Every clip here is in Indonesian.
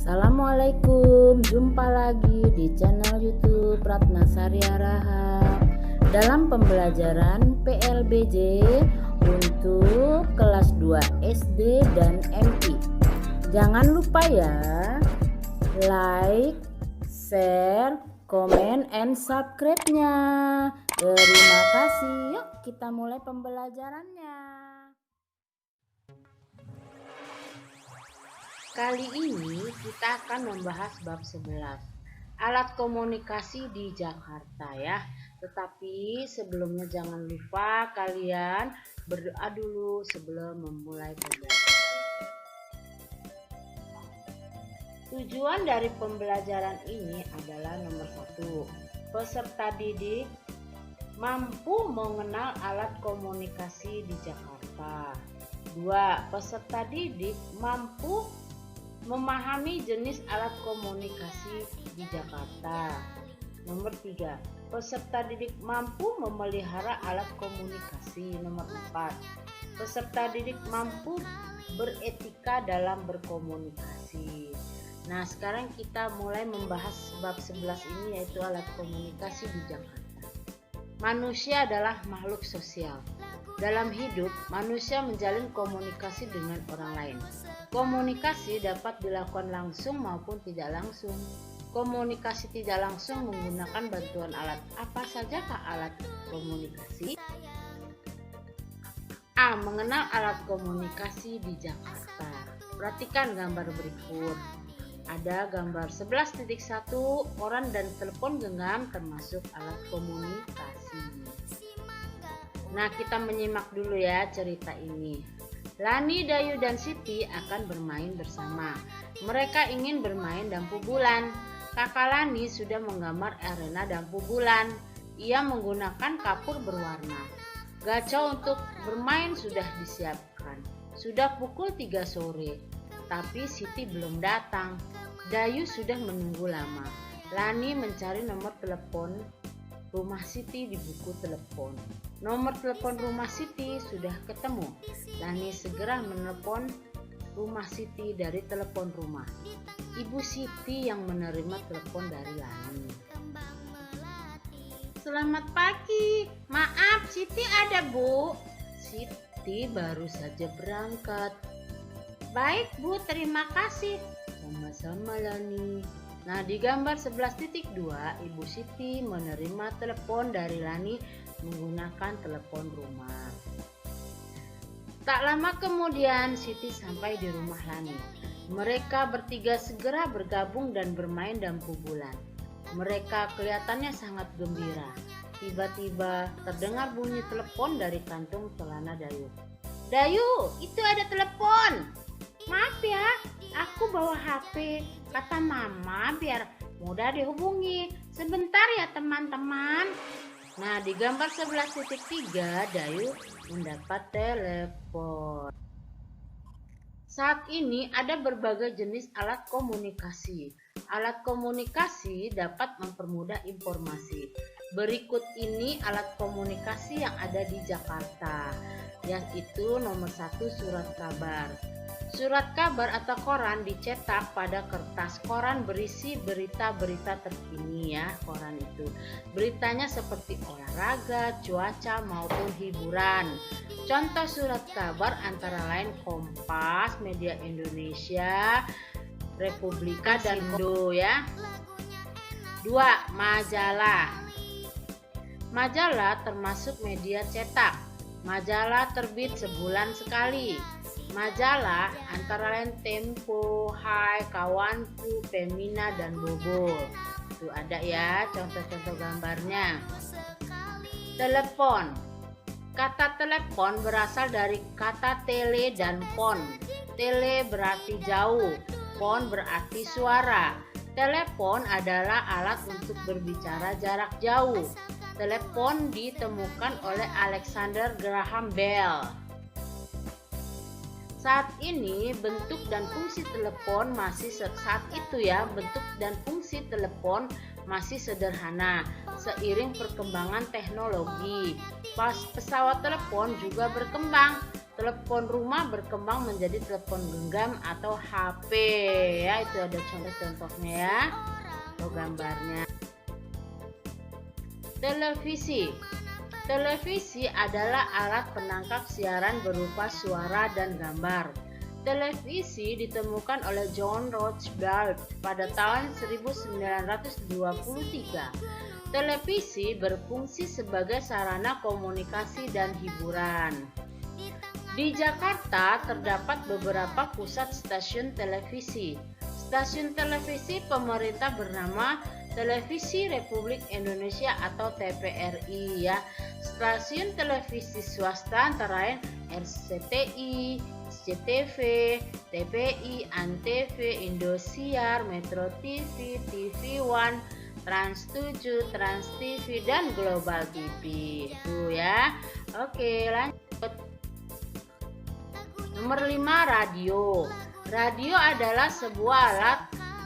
Assalamualaikum, jumpa lagi di channel YouTube Ratna Saria Rahab dalam pembelajaran PLBJ untuk kelas 2 SD dan MI. Jangan lupa ya, like, share, komen, and subscribe-nya. Terima kasih. Yuk kita mulai pembelajarannya. Kali ini kita akan membahas bab 11, alat komunikasi di Jakarta ya. Tetapi sebelumnya jangan lupa kalian berdoa dulu sebelum memulai pembelajaran. Tujuan dari pembelajaran ini adalah nomor 1, peserta didik mampu mengenal alat komunikasi di Jakarta. 2, peserta didik mampu memahami jenis alat komunikasi di Jakarta. Nomor 3, peserta didik mampu memelihara alat komunikasi. Nomor 4, peserta didik mampu beretika dalam berkomunikasi. Nah, sekarang kita mulai membahas bab 11 ini, yaitu alat komunikasi di Jakarta. Manusia adalah makhluk sosial. Dalam hidup, manusia menjalin komunikasi dengan orang lain. Komunikasi dapat dilakukan langsung maupun tidak langsung. Komunikasi tidak langsung menggunakan bantuan alat. Apa sajakah alat komunikasi? A. Mengenal alat komunikasi di Jakarta. Perhatikan gambar berikut. Ada gambar 11.1, koran dan telepon genggam termasuk alat komunikasi. Nah, kita menyimak dulu ya cerita ini. Lani, Dayu, dan Siti akan bermain bersama. Mereka ingin bermain dampu bulan. Kakak Lani sudah menggambar arena dampu bulan. Ia menggunakan kapur berwarna. Gacau untuk bermain sudah disiapkan. Sudah pukul 3 sore, tapi Siti belum datang. Dayu sudah menunggu lama. Lani mencari nomor telepon rumah Siti di buku telepon. Nomor telepon rumah Siti sudah ketemu. Lani segera menelpon rumah Siti dari telepon rumah. Ibu Siti yang menerima telepon dari Lani. Selamat pagi, maaf Siti ada Bu. Siti baru saja berangkat. Baik Bu, terima kasih. Sama-sama Lani. Nah, di gambar 11.2, Ibu Siti menerima telepon dari Lani menggunakan telepon rumah. Tak lama kemudian Siti sampai di rumah Lani. Mereka bertiga segera bergabung dan bermain dampu bulan. Mereka kelihatannya sangat gembira. Tiba-tiba terdengar bunyi telepon dari kantung celana Dayu. Dayu, itu ada telepon. Maaf ya, aku bawa HP, kata Mama biar mudah dihubungi. Sebentar ya teman-teman. Nah, di gambar 11.3 Dayu mendapat telepon. Saat ini ada berbagai jenis alat komunikasi. Alat komunikasi dapat mempermudah informasi. Berikut ini alat komunikasi yang ada di Jakarta, yaitu nomor 1, surat kabar. Surat kabar atau koran dicetak pada kertas. Koran berisi berita-berita terkini ya, koran itu. Beritanya seperti olahraga, cuaca maupun hiburan. Contoh surat kabar antara lain Kompas, Media Indonesia, Republika, dan Indo ya. 2. Majalah. Majalah termasuk media cetak. Majalah terbit sebulan sekali. Majalah antara lain Tempo, Hai, Kawanku, Femina, dan Bobo. Itu ada ya contoh-contoh gambarnya. Telepon. Kata telepon berasal dari kata tele dan pon. Tele berarti jauh, pon berarti suara. Telepon adalah alat untuk berbicara jarak jauh. Telepon ditemukan oleh Alexander Graham Bell. Saat ini bentuk dan fungsi telepon masih masih sederhana. Seiring perkembangan teknologi, pesawat telepon juga berkembang. Telepon rumah berkembang menjadi telepon genggam atau HP. Ya, itu ada contoh-contohnya ya. Atau gambarnya. Televisi. Televisi adalah alat penangkap siaran berupa suara dan gambar. Televisi ditemukan oleh John Rothschild pada tahun 1923. Televisi berfungsi sebagai sarana komunikasi dan hiburan. Di Jakarta terdapat beberapa pusat stasiun televisi. Stasiun televisi pemerintah bernama Televisi Republik Indonesia atau TVRI ya. Stasiun televisi swasta antara lain RCTI, SCTV, TVI, Antv, Indosiar, Metro TV, TV One, Trans 7, Trans TV, dan Global TV. Itu ya. Oke, lanjut. Nomor 5, radio. Radio adalah sebuah alat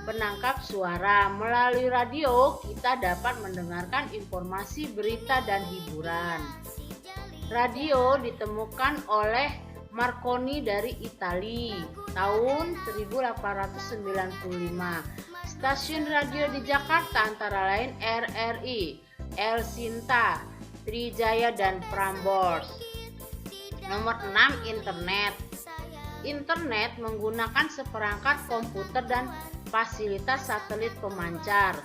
penangkap suara. Melalui radio, kita dapat mendengarkan informasi, berita, dan hiburan. Radio ditemukan oleh Marconi dari Italia tahun 1895. Stasiun radio di Jakarta antara lain RRI, El Sinta, Trijaya, dan Prambors. Nomor 6, internet. Internet menggunakan seperangkat komputer dan fasilitas satelit pemancar.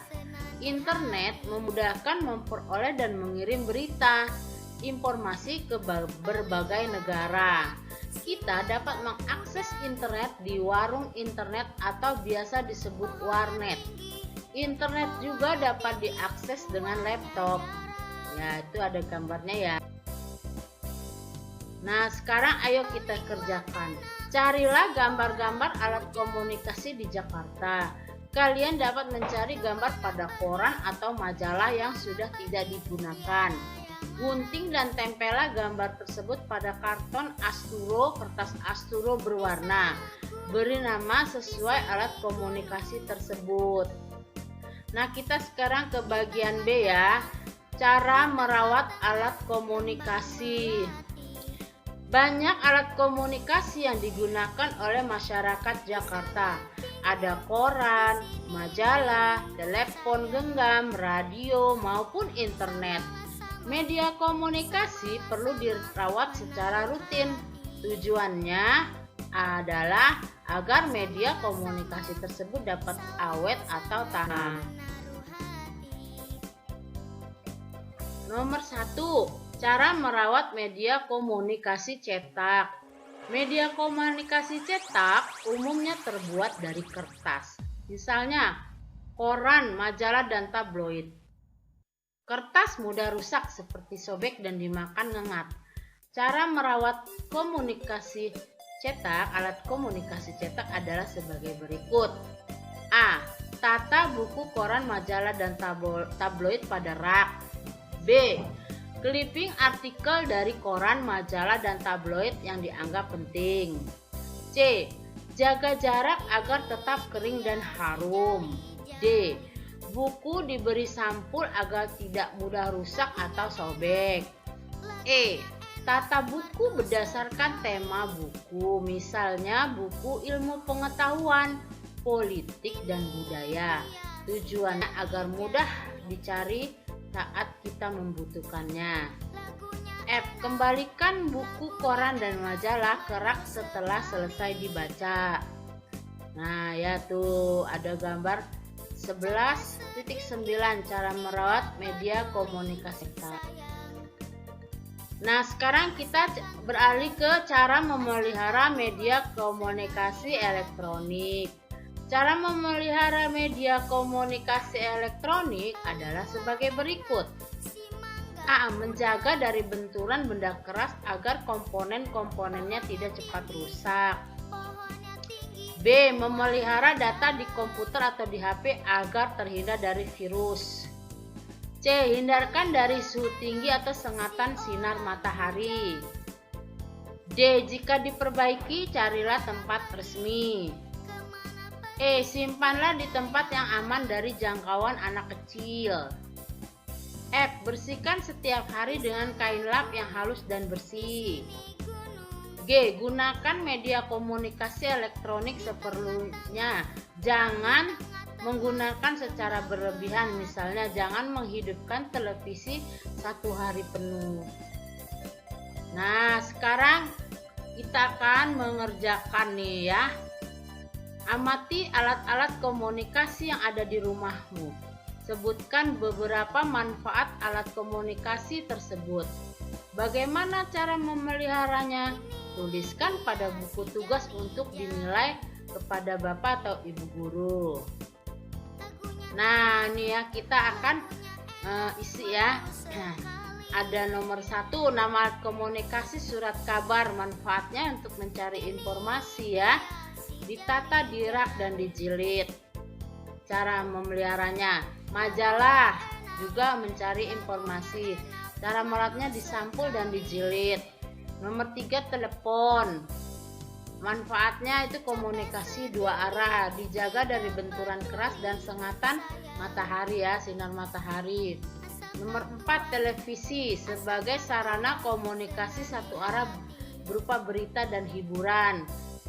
Internet memudahkan memperoleh dan mengirim berita, informasi ke berbagai negara. Kita dapat mengakses internet di warung internet atau biasa disebut warnet. Internet juga dapat diakses dengan laptop. Ya, itu ada gambarnya ya. Nah, sekarang ayo kita kerjakan. Carilah gambar-gambar alat komunikasi di Jakarta. Kalian dapat mencari gambar pada koran atau majalah yang sudah tidak digunakan. Gunting dan tempellah gambar tersebut pada karton asturo, kertas asturo berwarna. Beri nama sesuai alat komunikasi tersebut. Nah, kita sekarang ke bagian B ya. Cara merawat alat komunikasi. Banyak alat komunikasi yang digunakan oleh masyarakat Jakarta. Ada koran, majalah, telepon genggam, radio, maupun internet. Media komunikasi perlu dirawat secara rutin. Tujuannya adalah agar media komunikasi tersebut dapat awet atau tahan. Nomor 1, cara merawat media komunikasi cetak. Media komunikasi cetak umumnya terbuat dari kertas. Misalnya, koran, majalah, dan tabloid. Kertas mudah rusak seperti sobek dan dimakan ngengat. Cara merawat komunikasi cetak, alat komunikasi cetak adalah sebagai berikut. A. Tata buku, koran, majalah, dan tabloid pada rak. B. Clipping artikel dari koran, majalah, dan tabloid yang dianggap penting. C. Jaga jarak agar tetap kering dan harum. D. Buku diberi sampul agar tidak mudah rusak atau sobek. E. Tata buku berdasarkan tema buku, misalnya buku ilmu pengetahuan, politik, dan budaya. Tujuannya agar mudah dicari saat kita membutuhkannya. F. Kembalikan buku, koran, dan majalah ke rak setelah selesai dibaca. Nah ya, tuh ada gambar 11.9 cara merawat media komunikasi. Nah, sekarang kita beralih ke cara memelihara media komunikasi elektronik. Cara memelihara media komunikasi elektronik adalah sebagai berikut. A. Menjaga dari benturan benda keras agar komponen-komponennya tidak cepat rusak. B. Memelihara data di komputer atau di HP agar terhindar dari virus. C. Hindarkan dari suhu tinggi atau sengatan sinar matahari. D. Jika diperbaiki, carilah tempat resmi. E. Simpanlah di tempat yang aman dari jangkauan anak kecil. F. Bersihkan setiap hari dengan kain lap yang halus dan bersih. G. Gunakan media komunikasi elektronik seperlunya. Jangan menggunakan secara berlebihan, misalnya jangan menghidupkan televisi 1 hari penuh. Nah, sekarang kita akan mengerjakan nih ya. Amati alat-alat komunikasi yang ada di rumahmu. Sebutkan beberapa manfaat alat komunikasi tersebut. Bagaimana cara memeliharanya? Tuliskan pada buku tugas untuk dinilai kepada Bapak atau Ibu guru. Nah, ini ya kita akan isi ya. Ada nomor 1, nama alat komunikasi surat kabar. Manfaatnya untuk mencari informasi ya. Ditata, dirak, dan dijilid. Cara memeliharanya, majalah juga mencari informasi. Cara merawatnya disampul dan dijilid. Nomor 3, telepon. Manfaatnya itu komunikasi 2 arah, dijaga dari benturan keras dan sengatan matahari ya, sinar matahari. Nomor 4, televisi sebagai sarana komunikasi 1 arah berupa berita dan hiburan.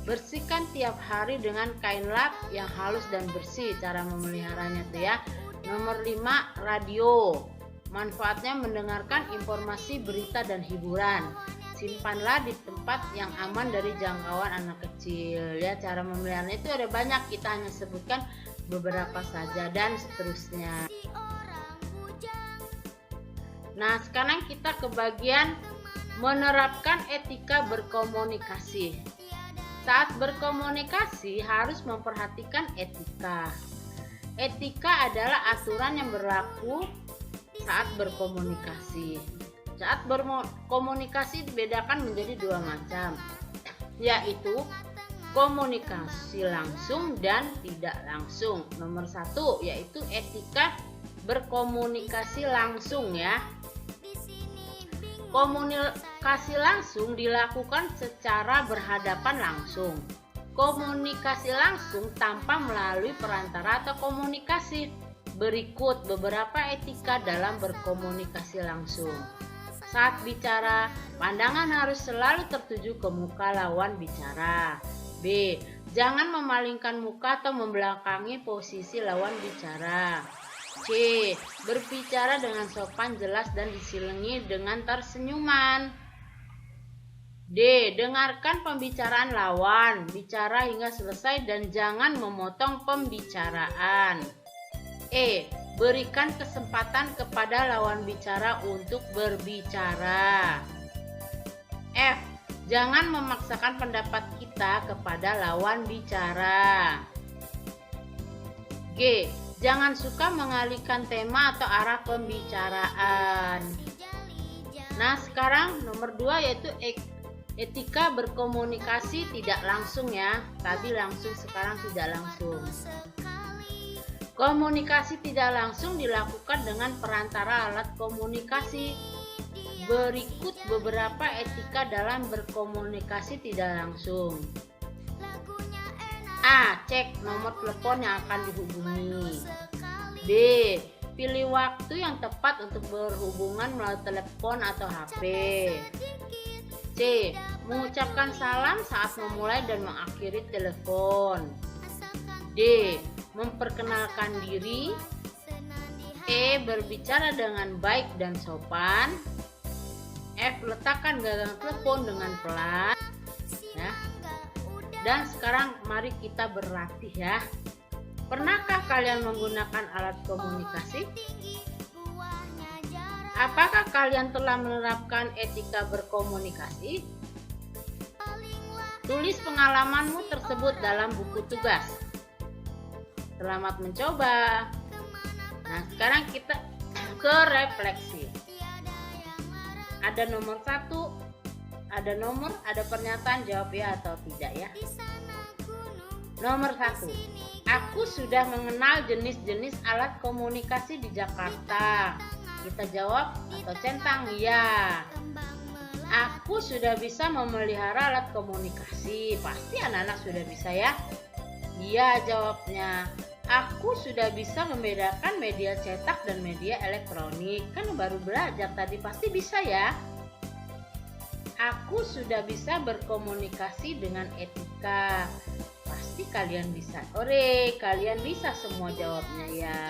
Bersihkan tiap hari dengan kain lap yang halus dan bersih. Cara memeliharanya tuh ya. Nomor 5, radio. Manfaatnya mendengarkan informasi, berita, dan hiburan. Simpanlah di tempat yang aman dari jangkauan anak kecil ya. Cara memeliharanya itu ada banyak, kita hanya sebutkan beberapa saja dan seterusnya. Nah, sekarang kita ke bagian menerapkan etika berkomunikasi. Saat berkomunikasi harus memperhatikan etika. Etika adalah aturan yang berlaku saat berkomunikasi. Saat berkomunikasi dibedakan menjadi 2 macam, yaitu komunikasi langsung dan tidak langsung. Nomor 1 yaitu etika berkomunikasi langsung ya. Komunikasi langsung dilakukan secara berhadapan langsung. Komunikasi langsung tanpa melalui perantara atau komunikasi. Berikut beberapa etika dalam berkomunikasi langsung. Saat bicara, pandangan harus selalu tertuju ke muka lawan bicara. B. Jangan memalingkan muka atau membelakangi posisi lawan bicara. C. Berbicara dengan sopan, jelas, dan diselingi dengan tersenyuman. D. Dengarkan pembicaraan lawan bicara hingga selesai dan jangan memotong pembicaraan. E. Berikan kesempatan kepada lawan bicara untuk berbicara. F. Jangan memaksakan pendapat kita kepada lawan bicara. G. Jangan suka mengalihkan tema atau arah pembicaraan. Nah, sekarang nomor 2 yaitu etika berkomunikasi tidak langsung ya. Tadi langsung, sekarang tidak langsung. Komunikasi tidak langsung dilakukan dengan perantara alat komunikasi. Berikut beberapa etika dalam berkomunikasi tidak langsung. A. Cek nomor telepon yang akan dihubungi. B. Pilih waktu yang tepat untuk berhubungan melalui telepon atau HP. C. Mengucapkan salam saat memulai dan mengakhiri telepon. D. Memperkenalkan diri. E. Berbicara dengan baik dan sopan. F. Letakkan gagang telepon dengan pelan. Ya. Dan sekarang mari kita berlatih ya. Pernahkah kalian menggunakan alat komunikasi? Apakah kalian telah menerapkan etika berkomunikasi? Tulis pengalamanmu tersebut dalam buku tugas. Selamat mencoba. Nah, sekarang kita ke refleksi. Ada nomor 1, ada pernyataan, jawab ya atau tidak ya. Nomor 1. Aku sudah mengenal jenis-jenis alat komunikasi di Jakarta. Kita jawab atau centang ya. Aku sudah bisa memelihara alat komunikasi. Pasti anak-anak sudah bisa ya. Iya jawabnya. Aku sudah bisa membedakan media cetak dan media elektronik. Kan baru belajar tadi, pasti bisa ya. Aku sudah bisa berkomunikasi dengan etika. Pasti kalian bisa. Ore, kalian bisa semua jawabnya ya.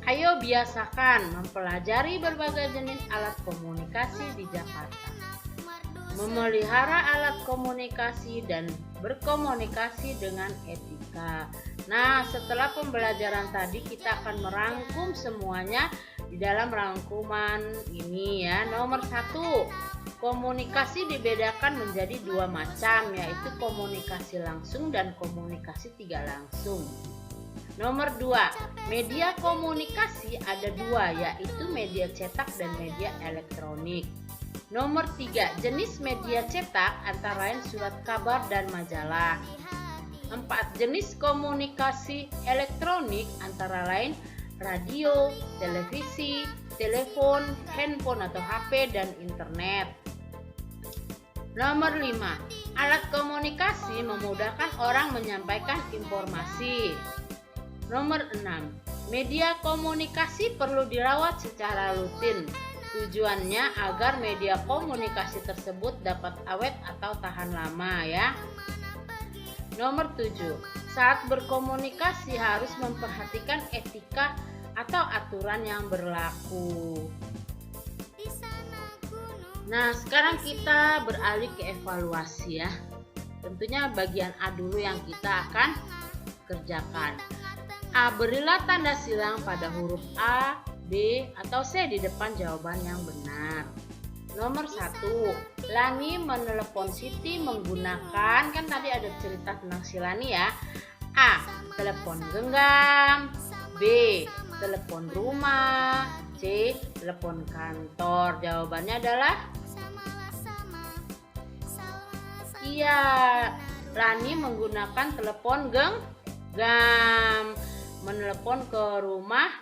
Ayo biasakan mempelajari berbagai jenis alat komunikasi di Jakarta. Memelihara alat komunikasi dan berkomunikasi dengan etika. Nah, setelah pembelajaran tadi kita akan merangkum semuanya di dalam rangkuman ini ya. Nomor 1, komunikasi dibedakan menjadi 2 macam, yaitu komunikasi langsung dan komunikasi tidak langsung. Nomor 2, media komunikasi ada 2, yaitu media cetak dan media elektronik. Nomor 3, jenis media cetak antara lain surat kabar dan majalah. 4, jenis komunikasi elektronik antara lain radio, televisi, telepon, handphone atau HP, dan internet. Nomor 5, alat komunikasi memudahkan orang menyampaikan informasi. Nomor 6, media komunikasi perlu dirawat secara rutin. Tujuannya agar media komunikasi tersebut dapat awet atau tahan lama ya. Nomor 7, saat berkomunikasi harus memperhatikan etika atau aturan yang berlaku. Nah, sekarang kita beralih ke evaluasi ya. Tentunya bagian A dulu yang kita akan kerjakan. A. Berilah tanda silang pada huruf A, B, atau C di depan jawaban yang benar. Nomor 1, Lani menelepon Siti menggunakan, kan tadi ada cerita tentang si Lani ya. A. Telepon genggam, B. Telepon rumah, C. Telepon kantor. Jawabannya adalah iya, Lani menggunakan telepon genggam, menelepon ke rumah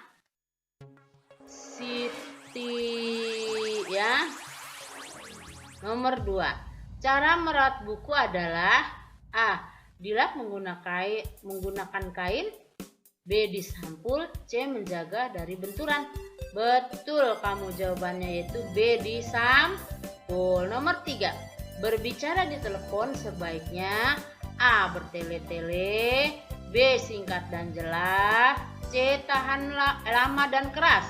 Siti ya. Nomor 2, cara merawat buku adalah A. Dilap menggunakan kain, B. Disampul, C. Menjaga dari benturan. Betul kamu jawabannya, yaitu B. Disampul. Nomor 3, berbicara di telepon sebaiknya A. Bertele-tele, B. Singkat dan jelas, C. Tahan lama dan keras.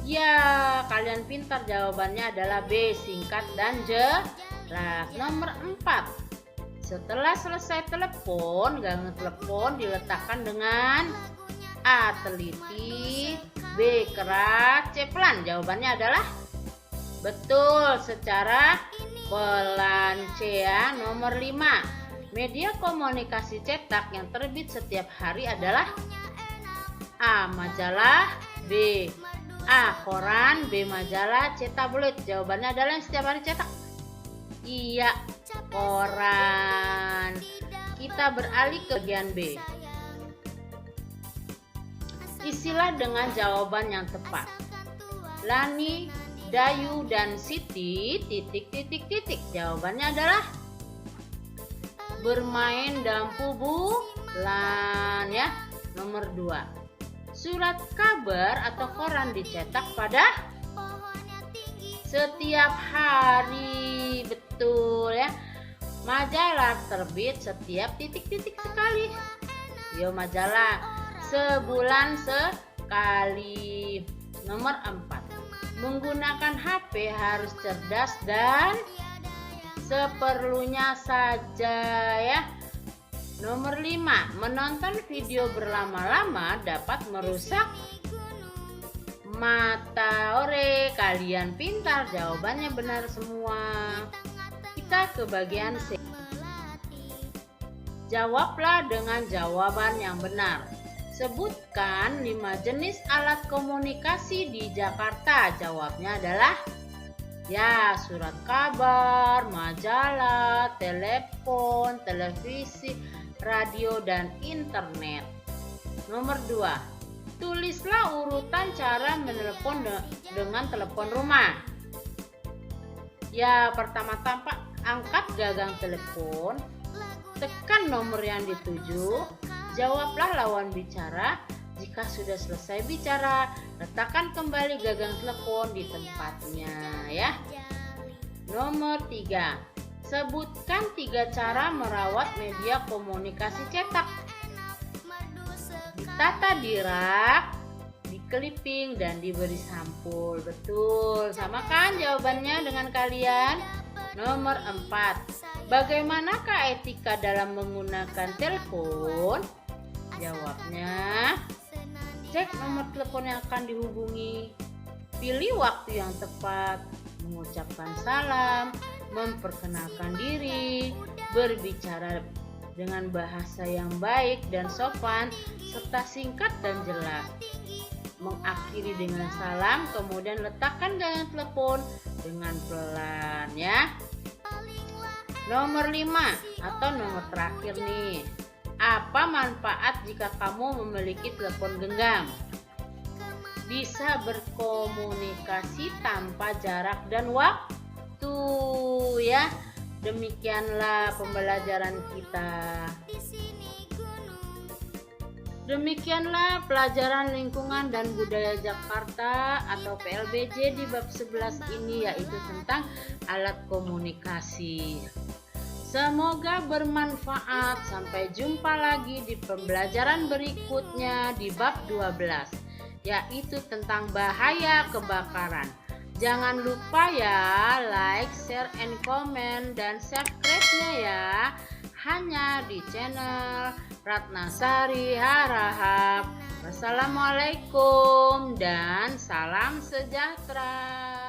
Ya, kalian pintar, jawabannya adalah B. Singkat dan jelas. Nomor 4, setelah selesai telepon, gangan telepon diletakkan dengan A. Teliti, B. Keras, C. Pelan. Jawabannya adalah betul, secara pelan, C ya. Nomor 5, media komunikasi cetak yang terbit setiap hari adalah A. Majalah, B. Koran, B. Majalah, C. Tabloid. Jawabannya adalah yang setiap hari cetak. Iya, koran. Kita beralih ke bagian B. Isilah dengan jawaban yang tepat. Lani, Dayu, dan Siti ... Jawabannya adalah bermain dampu bulan ya. Nomor 2, surat kabar atau koran dicetak pada setiap hari. Betul ya. Majalah terbit setiap ... sekali. Yo, majalah sebulan sekali. Nomor 4, menggunakan HP harus cerdas dan seperlunya saja ya. Nomor 5, menonton video berlama-lama dapat merusak mata. Ore, kalian pintar, jawabannya benar semua. Kita ke bagian C. Jawablah dengan jawaban yang benar. Sebutkan 5 jenis alat komunikasi di Jakarta. Jawabnya adalah ya, surat kabar, majalah, telepon, televisi, radio, dan internet. Nomor 2, tulislah urutan cara menelepon dengan telepon rumah. Ya, pertama-tama angkat gagang telepon, tekan nomor yang dituju, jawablah lawan bicara, Jika sudah selesai bicara, letakkan kembali gagang telepon di tempatnya ya. Nomor 3, sebutkan 3 cara merawat media komunikasi cetak. Ditata di rak, di clipping, dan diberi sampul. Betul, sama kan jawabannya dengan kalian? Nomor 4, bagaimanakah etika dalam menggunakan telepon? Jawabnya, cek nomor telepon yang akan dihubungi, pilih waktu yang tepat, mengucapkan salam, memperkenalkan diri, berbicara dengan bahasa yang baik dan sopan, serta singkat dan jelas. Mengakhiri dengan salam, kemudian letakkan gagang telepon dengan pelan ya. Nomor 5 atau nomor terakhir nih. Apa manfaat jika kamu memiliki telepon genggam? Bisa berkomunikasi tanpa jarak dan waktu ya. Demikianlah pembelajaran kita. Demikianlah pelajaran lingkungan dan budaya Jakarta atau PLBJ di bab 11 ini, yaitu tentang alat komunikasi. Semoga bermanfaat. Sampai jumpa lagi di pembelajaran berikutnya di bab 12, yaitu tentang bahaya kebakaran. Jangan lupa ya, like, share, and comment, dan subscribe-nya ya. Hanya di channel Ratnasari Harahap. Wassalamualaikum dan salam sejahtera.